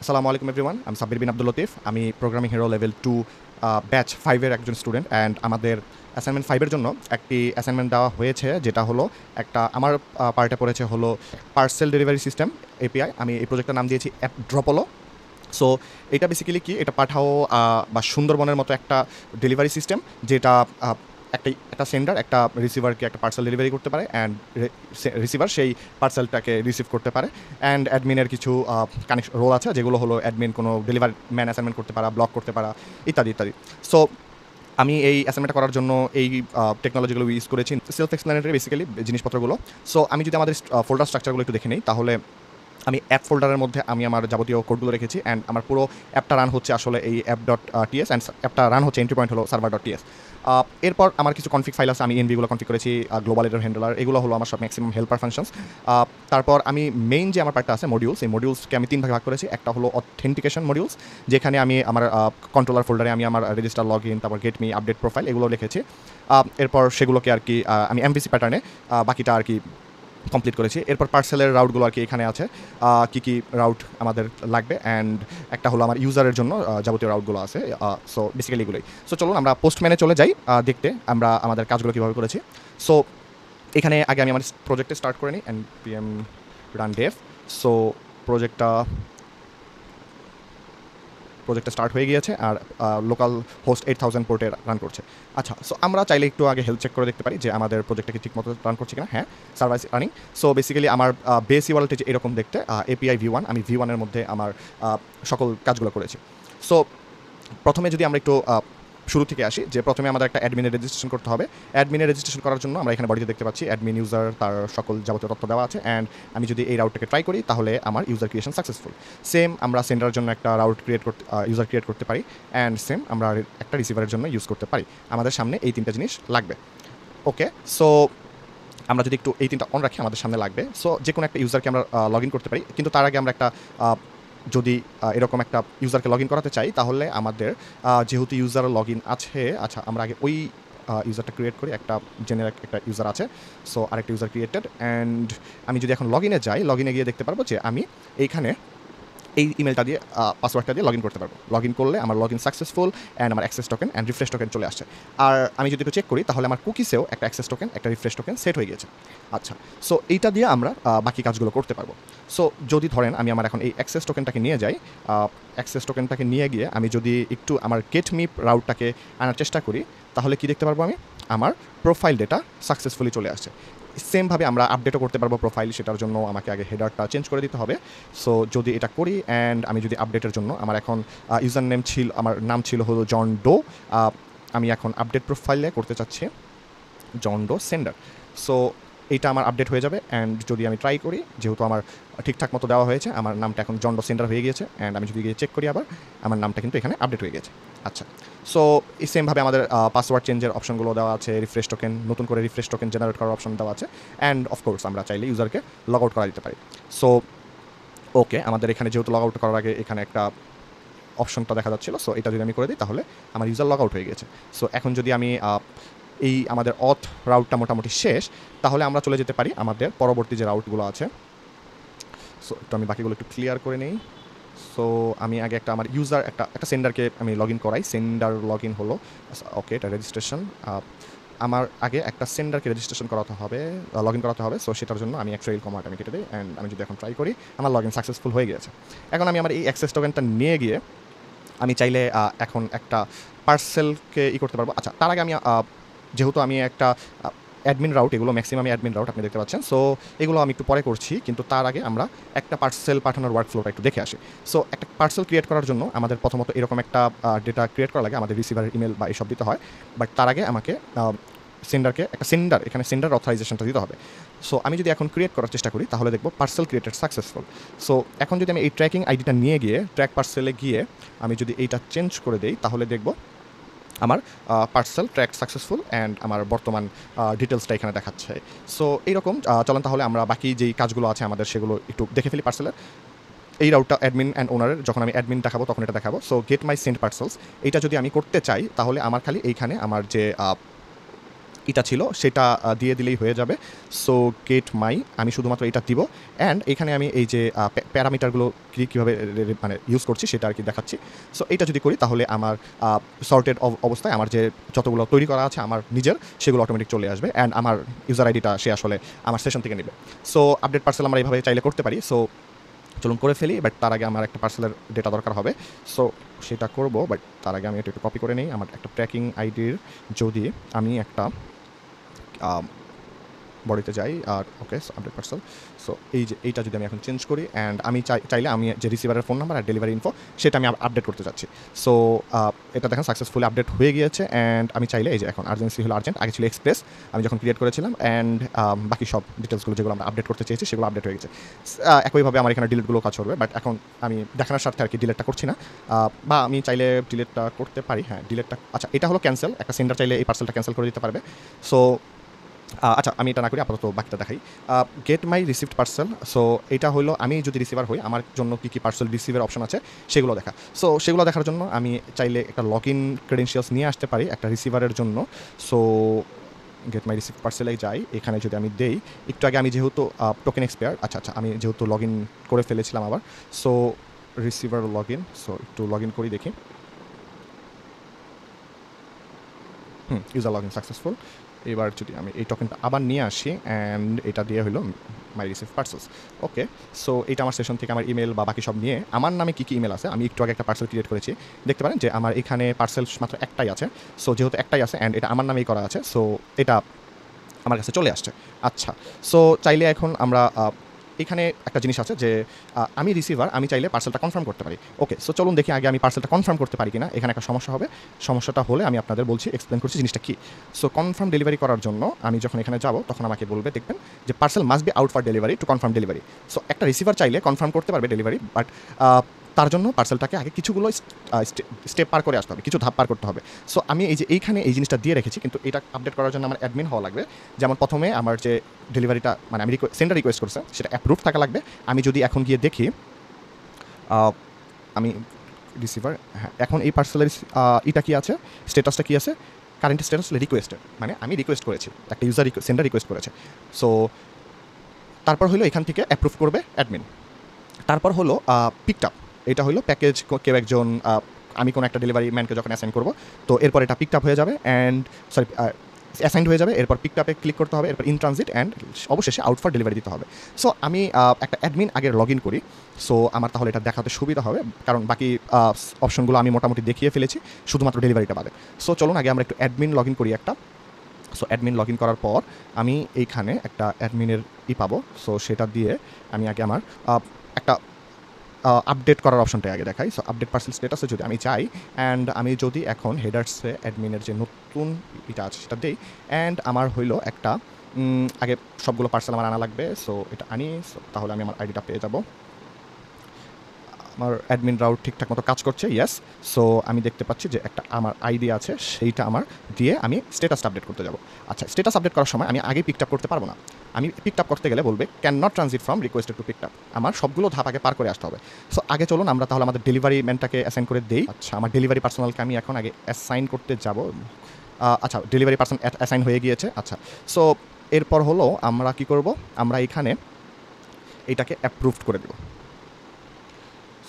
আসসালামু আলাইকুম এভরিওয়ান, আমি সাব্বির বিন আব্দুল লতিফ। আমি প্রোগ্রামিং হিরো লেভেল 2 ব্যাচ 5 এর একজন স্টুডেন্ট। অ্যান্ড আমাদের অ্যাসাইনমেন্ট 5 এর জন্য একটি অ্যাসাইনমেন্ট দেওয়া হয়েছে, যেটা হলো একটা আমার পার্টে পড়েছে হলো পার্সেল ডেলিভারি সিস্টেম এপিআই। আমি এই প্রজেক্টের নাম দিয়েছি অ্যাপ ড্রপোলো। সো এটা বেসিক্যালি কি, এটা পাঠাও বা সুন্দরবনের মতো একটা ডেলিভারি সিস্টেম, যেটা একটা সেন্ডার একটা রিসিভারকে একটা পার্সেল ডেলিভারি করতে পারে, অ্যান্ড রিসিভার সেই পার্সেলটাকে রিসিভ করতে পারে। অ্যান্ড অ্যাডমিনের কিছু কানেকশন রোল আছে, যেগুলো হলো অ্যাডমিন কোনো ডেলিভারি ম্যান অ্যাসাইনমেন্ট করতে পারা, ব্লক করতে পারা, ইত্যাদি ইত্যাদি। সো আমি এই অ্যাসাইনমেন্টটা করার জন্য এই টেকনোলজিগুলো ইউজ করেছি। সেলফ এক্সপ্লেনেটরি বেসিক্যালি জিনিসপত্রগুলো। সো আমি যদি আমাদের ফোল্ডার স্ট্রাকচারগুলো একটু দেখে নিই, তাহলে আমি অ্যাপ ফোল্ডারের মধ্যে আমি আমার যাবতীয় কোডগুলো রেখেছি। অ্যান্ড আমার পুরো অ্যাপটা রান হচ্ছে আসলে এই app.ts, অ্যান্ড অ্যাপটা রান হচ্ছে এন্ট্রি পয়েন্ট হলো server.ts। এরপর আমার কিছু কনফিগ ফাইল আছে, আমি এনভিগুলো কনফিগ করেছি, গ্লোবাল এরর হ্যান্ডলার, এগুলো হলো আমার সব ম্যাক্সিমাম হেল্পার ফাংশনস। তারপর আমি মেইন যে আমার পার্টটা আছে মডিউলস, এই মডিউলসকে আমি 3 ভাগে ভাগ করেছি। একটা হলো অথেন্টিকেশন মডিউলস, যেখানে আমি আমার কন্ট্রোলার ফোল্ডারে আমি আমার রেজিস্টার লগ ইন, তারপর গেট মি, আপডেট প্রোফাইল, এগুলো লিখেছি। এরপর সেগুলোকে আর কি আমি এমভিসি প্যাটার্নে বাকিটা আর কি কমপ্লিট করেছি। এরপর পার্সেলের রাউটগুলো আর কি এখানে আছে, কী কী রাউট আমাদের লাগবে, অ্যান্ড একটা হলো আমার ইউজারের জন্য যাবতীয় রাউটগুলো আছে। সো বেসিক্যালি এগুলোই। সো চলুন আমরা পোস্টম্যানে চলে যাই দেখতে আমরা আমাদের কাজগুলো কীভাবে করেছি। সো এখানে আগে আমি আমার প্রজেক্টে স্টার্ট করে নিই, npm run dev। সো প্রজেক্টটা স্টার্ট হয়ে গিয়েছে, আর লোকাল হোস্ট 8000 পোর্টে রান করছে। আচ্ছা, সো আমরা চাইলে একটু আগে হেলথ চেক করে দেখতে পারি যে আমাদের প্রজেক্টটা কি ঠিকমতো রান করছে কিনা। হ্যাঁ, সার্ভার রানিং। সো বেসিক্যালি আমার বেস ইউআরএলটি যে এরকম দেখতে, এপিআই v1, আমি v1 এর মধ্যে আমার সকল কাজগুলো করেছি। সো প্রথমে যদি আমরা একটু শুরু থেকে আসি, যে প্রথমে আমাদের একটা অ্যাডমিনের রেজিস্ট্রেশন করতে হবে। অ্যাডমিনের রেজিস্ট্রেশন করার জন্য আমরা এখানে বডিতে দেখতে পাচ্ছি অ্যাডমিন ইউজার, তার সকল যাবতীয় তথ্য দেওয়া আছে। অ্যান্ড আমি যদি এই রাউটটাকে ট্রাই করি, তাহলে আমার ইউজার ক্রিয়েশন সাকসেসফুল। সেম আমরা সেন্ডারের জন্য একটা রাউট ইউজার ক্রিয়েট করতে পারি, অ্যান্ড সেম আমরা একটা রিসিভারের জন্য ইউজ করতে পারি। আমাদের সামনে এই 3টা জিনিস লাগবে। ওকে, সো আমরা যদি একটু এই 3টা অন রাখি, আমাদের সামনে লাগবে। সো যে কোনো একটা ইউজারকে আমরা লগ ইন করতে পারি, কিন্তু তার আগে আমরা একটা যদি এরকম একটা ইউজারকে লগ ইন করাতে চাই, তাহলে আমাদের যেহেতু ইউজার লগ ইন আছে, আচ্ছা আমরা আগে ওই ইউজারটা ক্রিয়েট করি। একটা জেনারেল একটা ইউজার আছে, সো আরেকটা ইউজার ক্রিয়েটেড। অ্যান্ড আমি যদি এখন লগ ইনে যাই, লগ ইনে গিয়ে দেখতে পারবো যে আমি এইখানে এই ইমেলটা দিয়ে পাসওয়ার্ডটা দিয়ে লগ ইন করতে পারবো। লগ ইন করলে আমার লগ ইন সাকসেসফুল, অ্যান্ড আমার access token and refresh token চলে আসছে। আর আমি যদি একটু চেক করি, তাহলে আমার কুকিসেও একটা অ্যাক্সেস টোকেন, একটা রিফ্রেশ টোকেন সেট হয়ে গেছে। আচ্ছা, সো এইটা দিয়ে আমরা বাকি কাজগুলো করতে পারবো। সো যদি ধরেন আমি আমার এখন এই অ্যাক্সেস টোকেনটাকে নিয়ে যাই, অ্যাক্সেস টোকেনটাকে নিয়ে গিয়ে আমি যদি একটু আমার গেট মি রাউটটাকে আনার চেষ্টা করি, তাহলে কি দেখতে পারবো, আমি আমার প্রোফাইল ডেটা সাকসেসফুলি চলে আসছে। সেমভাবে আমরা আপডেটও করতে পারবো প্রোফাইল, সেটার জন্য আমাকে আগে হেডারটা চেঞ্জ করে দিতে হবে। সো যদি এটা করি, অ্যান্ড আমি যদি আপডেটের জন্য আমার এখন ইউজার নেম ছিল, আমার নাম ছিল হলো জন ডো, আমি এখন আপডেট প্রোফাইলে করতে চাচ্ছি জন ডো সেন্ডার। সো এইটা আমার আপডেট হয়ে যাবে। অ্যান্ড যদি আমি ট্রাই করি, যেহেতু আমার ঠিকঠাক মতো দেওয়া হয়েছে, আমার নামটা এখন জন ডো সেন্ডার হয়ে গিয়েছে। অ্যান্ড আমি যদি গিয়ে চেক করি, আবার আমার নামটা কিন্তু এখানে আপডেট হয়ে গেছে। আচ্ছা, সো এই সেমভাবে আমাদের পাসওয়ার্ড চেঞ্জের অপশনগুলো দেওয়া আছে, রিফ্রেশ টোকেন, নতুন করে রিফ্রেশ টোকেন জেনারেট করার অপশন দেওয়া আছে। অ্যান্ড অফকোর্স আমরা চাইলে ইউজারকে লগ আউট করা দিতে পারি। সো ওকে, আমাদের এখানে যেহেতু লগ আউট করার আগে এখানে একটা অপশনটা দেখা যাচ্ছিলো, সো এটা যদি আমি করে দিই, তাহলে আমার ইউজার লগ আউট হয়ে গেছে। সো এখন যদি আমি এই আমাদের অথ রাউটটা মোটামুটি শেষ, তাহলে আমরা চলে যেতে পারি আমাদের পরবর্তী যে রাউটগুলো আছে। সো একটু আমি বাকিগুলো একটু ক্লিয়ার করে নেই। সো আমি আগে একটা আমার ইউজার একটা সেন্ডারকে আমি লগ ইন করাই। সেন্ডার লগ ইন হলো, ওকে, এটা রেজিস্ট্রেশন। আমার আগে একটা সেন্ডারকে রেজিস্ট্রেশন করাতে হবে, লগ ইন করাতে হবে। সো সেটার জন্য আমি একটা রেল কমান্ড আমি কেটে দিই। অ্যান্ড আমি যদি এখন ট্রাই করি, আমার লগ ইন সাকসেসফুল হয়ে গিয়েছে। এখন আমি আমার এই অ্যাক্সেস টোকেনটা নিয়ে গিয়ে আমি চাইলে এখন একটা পার্সেলকে করতে পারবো। আচ্ছা, তার আগে আমি যেহেতু আমি একটা অ্যাডমিন রাউট, এগুলো ম্যাক্সিমাম অ্যাডমিন রাউট আপনি দেখতে পাচ্ছেন। সো এগুলো আমি একটু পরে করছি, কিন্তু তার আগে আমরা একটা পার্সেল পাঠানোর ওয়ার্ক ফ্লোটা একটু দেখে আসি। সো একটা পার্সেল ক্রিয়েট করার জন্য আমাদের প্রথমত এরকম একটা ডেটা ক্রিয়েট করা লাগে, আমাদের রিসিভারের ইমেল বা এইসব দিতে হয়। বাট তার আগে আমাকে সেন্ডারকে একটা এখানে সেন্ডার অথরাইজেশনটা দিতে হবে। সো আমি যদি এখন ক্রিয়েট করার চেষ্টা করি, তাহলে দেখবো পার্সেল ক্রিয়েটেড সাকসেসফুল। সো এখন যদি আমি এই ট্র্যাকিং আইডিটা নিয়ে গিয়ে ট্র্যাক পার্সেলে গিয়ে আমি যদি এইটা চেঞ্জ করে দেই, তাহলে দেখবো আমার পার্সেল ট্র্যাক সাকসেসফুল, অ্যান্ড আমার বর্তমান ডিটেলসটা এখানে দেখাচ্ছে। সো এইরকম চলেন তাহলে আমরা বাকি যেই কাজগুলো আছে আমাদের, সেগুলো একটু দেখে ফেলি পার্সেলের। এই রাউটটা অ্যাডমিন অ্যান্ড ওনারের, যখন আমি অ্যাডমিন দেখাবো তখন এটা দেখাবো। So get my send parcels, এইটা যদি আমি করতে চাই, তাহলে আমার খালি এইখানে আমার যে এটা ছিল সেটা দিয়ে দিলেই হয়ে যাবে। সো গেট মাই আমি শুধুমাত্র এটা দিব অ্যান্ড এখানে আমি এই যে প্যারামিটারগুলো কীভাবে মানে ইউজ করছি সেটা আর কি দেখাচ্ছি। সো এইটা যদি করি তাহলে আমার সর্টেড অবস্থায় আমার যে যতগুলো তৈরি করা আছে আমার নিজের সেগুলো অটোমেটিক চলে আসবে অ্যান্ড আমার ইউজার আইডিটা সে আসলে আমার সেশন থেকে নেবে। সো আপডেট পার্সেল আমরা এইভাবে চাইলে করতে পারি। সো চলুন করে ফেলি, বাট তার আগে আমার একটা পার্সেলের ডেটা দরকার হবে। সো সেটা করব, বাট তার আগে আমি এটা একটু কপি করে নিই। আমার একটা ট্র্যাকিং আইডির যদি আমি একটা বডিতে যাই আর ওকে আপডেট পার্সেল। সো এই যে এইটা যদি আমি এখন চেঞ্জ করি অ্যান্ড আমি চাইলে আমি যে রিসিভারের ফোন নাম্বার আর ডেলিভারি ইনফো সেটা আমি আপডেট করতে চাচ্ছি। সো এটা দেখেন সাকসেসফুলি আপডেট হয়ে গিয়েছে অ্যান্ড আমি চাইলে এই যে এখন আর্জেন্সি হলো আর্জেন্ট, আগে ছিল এক্সপ্রেস আমি যখন ক্রিয়েট করেছিলাম অ্যান্ড বাকি সব ডিটেলসগুলো যেগুলো আমরা আপডেট করতে চেয়েছি সেগুলো আপডেট হয়ে গেছে। একইভাবে আমার এখানে ডিলিটগুলো কাজ করবে, বাট এখন আমি দেখানোর স্বার্থে আর কি ডিলিটটা করছি না, বা আমি চাইলে ডিলিটটা করতে পারি। হ্যাঁ ডিলিটটা আচ্ছা এটা হলো ক্যান্সেল, একটা সেন্ডার চাইলে এই পার্সেলটা ক্যান্সেল করে দিতে পারবে। সো আচ্ছা আমি এটা না করি, আপাতত বাকিটা দেখাই। Get my received parcel. So এটা হলো আমি যদি রিসিভার হই আমার জন্য কী কী পার্সেল রিসিভের অপশন আছে সেগুলো দেখা। সো সেগুলো দেখার জন্য আমি চাইলে একটা লগ ইন ক্রেডেনশিয়ালস নিয়ে আসতে পারি একটা রিসিভারের জন্য। সো গেট মাই রিসিভড পার্সেলে যাই, এখানে যদি আমি দেই একটু আগে আমি যেহেতু টোকেন এক্সপায়ার আচ্ছা আমি যেহেতু লগ ইন করে ফেলেছিলাম আবার। So receiver log in, so একটু লগ ইন করি দেখি। User log in successful. এবার যদি আমি এই টোকেনটা আবার নিয়ে আসি অ্যান্ড এটা দিয়ে হলো মাই রিসিভ পার্সেলস। ওকে, সো এটা আমার সেশন থেকে আমার ইমেল বা বাকি সব নিয়ে আমার নামে কী কী ইমেল আছে আমি একটু আগে একটা পার্সেল ক্রিয়েট করেছি, দেখতে পারেন যে আমার এখানে পার্সেল মাত্র একটাই আছে। সো যেহেতু একটাই আছে অ্যান্ড এটা আমার নামেই করা আছে সো এটা আমার কাছে চলে আসছে। আচ্ছা, সো চাইলে এখন আমরা এখানে একটা জিনিস আছে যে আমি রিসিভার আমি চাইলে পার্সেলটা কনফার্ম করতে পারি। ওকে, সো চলুন দেখি আগে আমি পার্সেলটা কনফার্ম করতে পারি কিনা। এখানে একটা সমস্যা হবে, সমস্যাটা হলে আমি আপনাদের বলছি, এক্সপ্লেন করছি জিনিসটা কী। সো কনফার্ম ডেলিভারি করার জন্য আমি যখন এখানে যাব তখন আমাকে বলবে দেখবেন যে parcel must be out for delivery to confirm delivery. So একটা রিসিভার চাইলে কনফার্ম করতে পারবে ডেলিভারি, বাট তার জন্য পার্সেলটাকে আগে কিছুগুলো স্টেপ পার করে আসতে হবে, কিছু ধাপ পার করতে হবে। সো আমি এই যে এইখানে এই জিনিসটা দিয়ে রেখেছি, কিন্তু এটা আপডেট করার জন্য আমার অ্যাডমিন হওয়া লাগবে। যেমন প্রথমে আমার যে ডেলিভারিটা মানে আমি সেন্ডার রিকোয়েস্ট করছে সেটা অ্যাপ্রুভ থাকা লাগবে। আমি যদি এখন গিয়ে দেখি আমি রিসিভার, হ্যাঁ এখন এই পার্সেলের এটা কী আছে, স্ট্যাটাসটা কী আছে, কারেন্ট স্ট্যাটাস রিকোয়েস্টেড, মানে আমি রিকোয়েস্ট করেছি, একটা ইউজার সেন্ডার রিকোয়েস্ট করেছে। সো তারপর হলো এখান থেকে অ্যাপ্রুভ করবে অ্যাডমিন। তারপর হলো পিকড আপ, এটা হলো প্যাকেজ কেউ একজন আমি কোনো একটা ডেলিভারি ম্যানকে যখন অ্যাসাইন করবো তো এরপর এটা পিকড আপ হয়ে যাবে অ্যান্ড সরি অ্যাসাইন্ড হয়ে যাবে, এরপর পিকড আপে ক্লিক করতে হবে, এরপর ইন ট্রানজিট অ্যান্ড অবশেষে আউট ফর ডেলিভারি দিতে হবে। সো আমি একটা অ্যাডমিন আগে লগ ইন করি, সো আমার তাহলে এটা দেখাতে সুবিধা হবে, কারণ বাকি অপশনগুলো আমি মোটামুটি দেখিয়ে ফেলেছি, শুধুমাত্র ডেলিভারিটা বাদে। সো চলুন আগে আমরা একটু অ্যাডমিন লগ ইন করি একটা। সো অ্যাডমিন লগ ইন করার পর আমি এইখানে একটা অ্যাডমিনের পাবো। সো সেটা দিয়ে আমি আগে আমার একটা আপডেট করার অপশনটা আগে দেখাই। সো আপডেট পার্সেল স্ট্যাটাসে যদি আমি চাই অ্যান্ড আমি যদি এখন হেডার্সে অ্যাডমিনের যে নতুন এটা আছে সেটা দিই অ্যান্ড আমার হইলো একটা আগে সবগুলো পার্সেল আমার আনা লাগবে। সো এটা আনি, তাহলে আমি আমার আইডিটা পেয়ে যাব। আমার অ্যাডমিন রাউট ঠিকঠাক মতো কাজ করছে, ইয়েস। সো আমি দেখতে পাচ্ছি যে একটা আমার আইডি আছে, সেইটা আমার দিয়ে আমি স্ট্যাটাসটা আপডেট করতে যাব। আচ্ছা, স্ট্যাটাস আপডেট করার সময় আমি আগেই পিকড আপ করতে পারবো না, আমি পিকড আপ করতে গেলে বলবে can not transit from requested to picked up, আমার সবগুলো ধাপ আগে পার করে আসতে হবে। সো আগে চলুন আমরা তাহলে আমাদের ডেলিভারি ম্যানটাকে অ্যাসাইন করে দেই। আচ্ছা, আমার ডেলিভারি পার্সোনালকে আমি এখন আগে অ্যাসাইন করতে যাব। আচ্ছা, ডেলিভারি পার্সন অ্যাসাইন হয়ে গিয়েছে। আচ্ছা, সো এরপর হলো আমরা কি করব, আমরা এখানে এইটাকে অ্যাপ্রুভড করে দেব।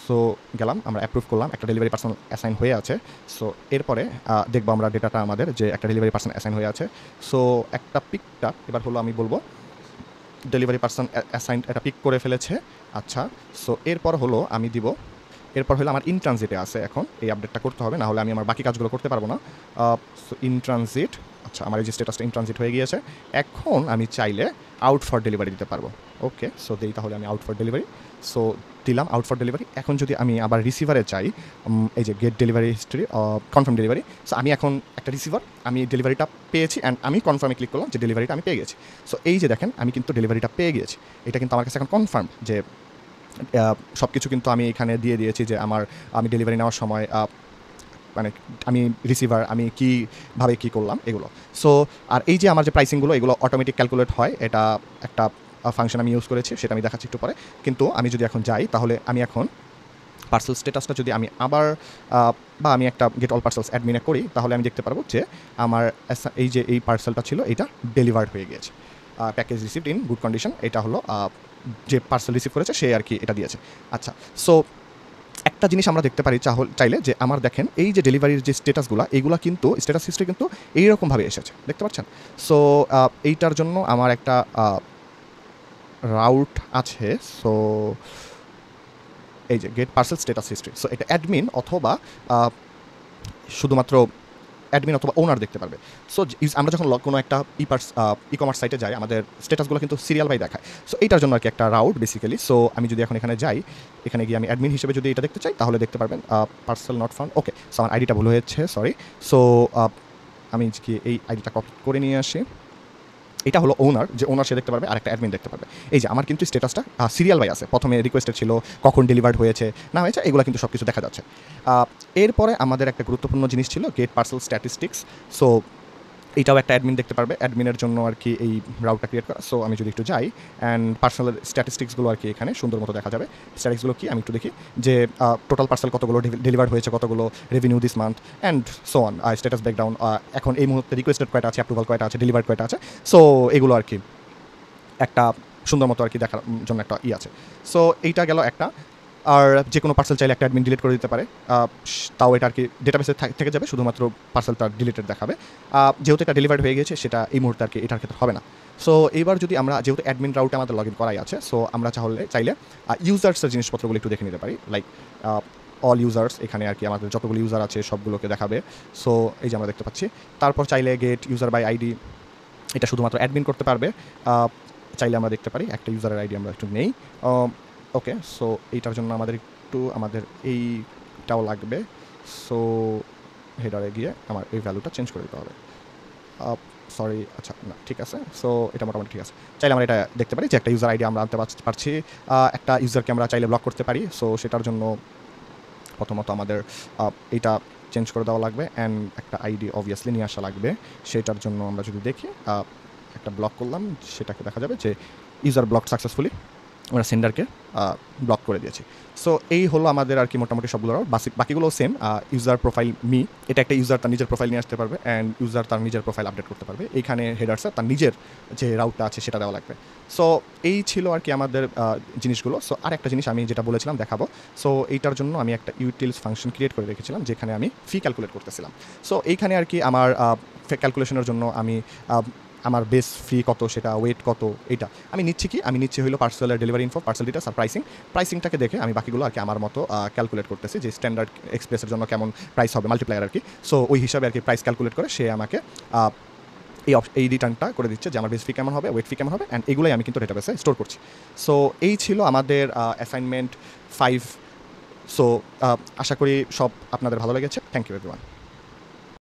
সো গেলাম, আমরা অ্যাপ্রুভ করলাম, একটা ডেলিভারি পার্সন অ্যাসাইন হয়ে আছে। সো এরপরে দেখবো আমরা ডেটাটা আমাদের যে একটা ডেলিভারি পার্সন অ্যাসাইন হয়ে আছে। সো একটা পিকটা এবার হলো আমি বলবো ডেলিভারি পার্সন অ্যাসাইন এটা পিক করে ফেলেছে। আচ্ছা, সো এরপর হলো আমি দিব, এরপর হলো আমার ইন ট্রানজিটে আছে, এখন এই আপডেটটা করতে হবে, না হলে আমি আমার বাকি কাজগুলো করতে পারবো না। সো ইন ট্রানজিট, আচ্ছা আমার এই যে স্ট্যাটাসটা ইন ট্রানজিট হয়ে গিয়েছে, এখন আমি চাইলে আউট ফর ডেলিভারি দিতে পারবো। ওকে, সো দেই তাহলে আমি আউট ফর ডেলিভারি। সো দিলাম আউট ফর ডেলিভারি। এখন যদি আমি আবার রিসিভারে চাই, এই যে get delivery history confirm delivery, so আমি এখন একটা রিসিভার, আমি ডেলিভারিটা পেয়েছি অ্যান্ড আমি কনফার্মে ক্লিক করলাম যে ডেলিভারিটা আমি পেয়ে গেছি। সো এই যে দেখেন আমি কিন্তু ডেলিভারিটা পেয়ে গিয়েছি, এটা কিন্তু আমার কাছে এখন কনফার্ম যে সব কিছু কিন্তু আমি এখানে দিয়ে দিয়েছি যে আমি ডেলিভারি নেওয়ার সময় মানে আমি রিসিভার আমি কীভাবে কী করলাম এগুলো। সো আর এই যে আমার যে প্রাইসিংগুলো এগুলো অটোমেটিক ক্যালকুলেট হয়, এটা একটা ফাংশন আমি ইউজ করেছি, সেটা আমি দেখাচ্ছি একটু পরে। কিন্তু আমি যদি এখন যাই তাহলে আমি এখন পার্সেল স্ট্যাটাসটা যদি আমি আবার বা আমি একটা গেট অল পার্সেলস অ্যাডমিনে করি, তাহলে আমি দেখতে পারবো যে আমার এই যে এই পার্সেলটা ছিল এটা ডেলিভার্ড হয়ে গিয়েছে। Package received in good condition, এটা হলো যে পার্সেল রিসিভ করেছে সে আর কি এটা দিয়েছে। আচ্ছা, সো একটা জিনিস আমরা দেখতে পারি চাইলে যে আমার দেখেন এই যে ডেলিভারির যে স্ট্যাটাসগুলো, এইগুলো কিন্তু স্ট্যাটাস হিস্ট্রি কিন্তু এইরকমভাবে এসেছে, দেখতে পাচ্ছেন। সো এইটার জন্য আমার একটা রাউট আছে। সো এই যে get parcel status history, so এটা অ্যাডমিন অথবা শুধুমাত্র অ্যাডমিন অথবা ওনার দেখতে পারবে। সো আমরা যখন কোনো একটা ই কমার্স সাইটে যাই, আমাদের স্ট্যাটাসগুলো কিন্তু সিরিয়াল বাই দেখায়। সো এইটার জন্য আর কি একটা রাউট বেসিক্যালি। সো আমি যদি এখন এখানে যাই, এখানে গিয়ে আমি অ্যাডমিন হিসেবে যদি এটা দেখতে চাই, তাহলে দেখতে পারবেন parcel not found. Okay, so আমার আইডিটা ভুল হয়েছে, সরি। সো আমি কি এই আইডিটা কপি করে নিয়ে আসি। এটা হলো ওনার, যে ওনার সে দেখতে পারবে, আর একটা অ্যাডমিন দেখতে পারবে। এই যে আমার কিন্তু স্ট্যাটাসটা সিরিয়াল বাই আছে, প্রথমে রিকোয়েস্টেড ছিল, কখন ডেলিভার্ড হয়েছে না হয়েছে এগুলো কিন্তু সব কিছু দেখা যাচ্ছে। এরপরে আমাদের একটা গুরুত্বপূর্ণ জিনিস ছিল গেট পার্সেল স্ট্যাটিস্টিক্স। সো এইটাও একটা অ্যাডমিন দেখতে পারবে, অ্যাডমিনের জন্য আর কি এই রাউটটা ক্রিয়েট করা। সো আমি যদি একটু যাই অ্যান্ড পার্সেলের স্ট্যাটিস্টিক্সগুলো আর কি এখানে সুন্দর মতো দেখা যাবে। স্ট্যাটিক্সগুলো কি আমি একটু দেখি, যে টোটাল পার্সেল কতগুলো ডেলিভার্ড হয়েছে, কতগুলো revenue this month and so on, status breakdown, এখন এই মুহূর্তে রিকোয়েস্টেড কয়টা আছে, অ্যাপ্রুভাল কয়টা আছে, ডেলিভার্ড কয়টা আছে। সো এগুলো আর কি একটা সুন্দর মতো আর কি দেখার জন্য একটা আছে। সো এইটা গেল একটা। আর যে কোনো পার্সেল চাইলে একটা অ্যাডমিন ডিলিট করে দিতে পারে, তাও এটা আর কি ডেটাবেসে থেকে যাবে, শুধুমাত্র পার্সেলটা ডিলিটেড দেখাবে। যেহেতু এটা ডেলিভার্ড হয়ে গেছে সেটা এই মুহূর্তে আর কি এটার ক্ষেত্রে হবে না। সো এইবার যদি আমরা, যেহেতু অ্যাডমিন রাউটে আমাদের লগ ইন করাই আছে, সো আমরা চাইলে ইউজার্সের জিনিসপত্রগুলো একটু দেখে নিতে পারি। লাইক অল ইউজার্স, এখানে আর কি আমাদের যতগুলো ইউজার আছে সবগুলোকে দেখাবে। সো এই যে আমরা দেখতে পাচ্ছি। তারপর চাইলে গেট ইউজার বাই আইডি, এটা শুধুমাত্র অ্যাডমিন করতে পারবে। চাইলে আমরা দেখতে পারি একটা ইউজারের আইডি আমরা একটু নেই। ওকে, সো এইটার জন্য আমাদের এইটাও লাগবে। সো হেডারে গিয়ে আমার এই ভ্যালুটা চেঞ্জ করে দিতে হবে। সরি, আচ্ছা না ঠিক আছে। সো এটা মোটামুটি ঠিক আছে। চাইলে আমরা এটা দেখতে পারি যে একটা ইউজার আইডি আমরা আনতে পারছি, একটা ইউজারকে আমরা চাইলে ব্লক করতে পারি। সো সেটার জন্য প্রথমত আমাদের এইটা চেঞ্জ করে দেওয়া লাগবে অ্যান্ড একটা আইডি অবভিয়াসলি নিয়ে আসা লাগবে। সেটার জন্য আমরা যদি দেখি একটা ব্লক করলাম, সেটাকে দেখা যাবে যে ইউজার ব্লক সাকসেসফুলি, আমরা সেন্ডারকে ব্লক করে দিয়েছি। সো এই হলো আমাদের আর কি মোটামুটি সবগুলো রাউট। বাকিগুলো সেম। ইউজার প্রোফাইল এটা একটা ইউজার তার নিজের প্রোফাইল নিয়ে আসতে পারবে অ্যান্ড ইউজার তার নিজের প্রোফাইল আপডেট করতে পারবে। এইখানে হেডার্সে তার নিজের যে রাউটটা আছে সেটা দেওয়া লাগবে। সো এই ছিল আর কি আমাদের জিনিসগুলো। সো আর একটা জিনিস আমি যেটা বলেছিলাম দেখাবো। সো এইটার জন্য আমি একটা ইউটিলস ফাংশন ক্রিয়েট করে রেখেছিলাম, যেখানে আমি ফি ক্যালকুলেট করতেছিলাম। সো এইখানে আর কি আমার ক্যালকুলেশনের জন্য আমি আমার বেস ফি কত, সেটা ওয়েট কত, এটা আমি নিচ্ছি হলো পার্সেলের ডেলিভারি ইনফো, পার্সেল ডিটেলস আর প্রাইসিংটাকে দেখে আমি বাকিগুলো আর কি আমার মতো ক্যালকুলেট করতেছি, যে স্ট্যান্ডার্ড এক্সপ্রেসের জন্য কেমন প্রাইস হবে, মাল্টিপ্লায়ার আর কি। সো ওই হিসাবে আর কি প্রাইস ক্যালকুলেট করে সে আমাকে এই রিটার্নটা করে দিচ্ছে যে আমার বেস ফি কেমন হবে, ওয়েট ফি কেমন হবে, অ্যান্ড এগুলোই আমি কিন্তু ডেটাবেসে স্টোর করছি। সো এই ছিল আমাদের অ্যাসাইনমেন্ট 5। সো আশা করি সব আপনাদের ভালো লেগেছে। Thank you everyone.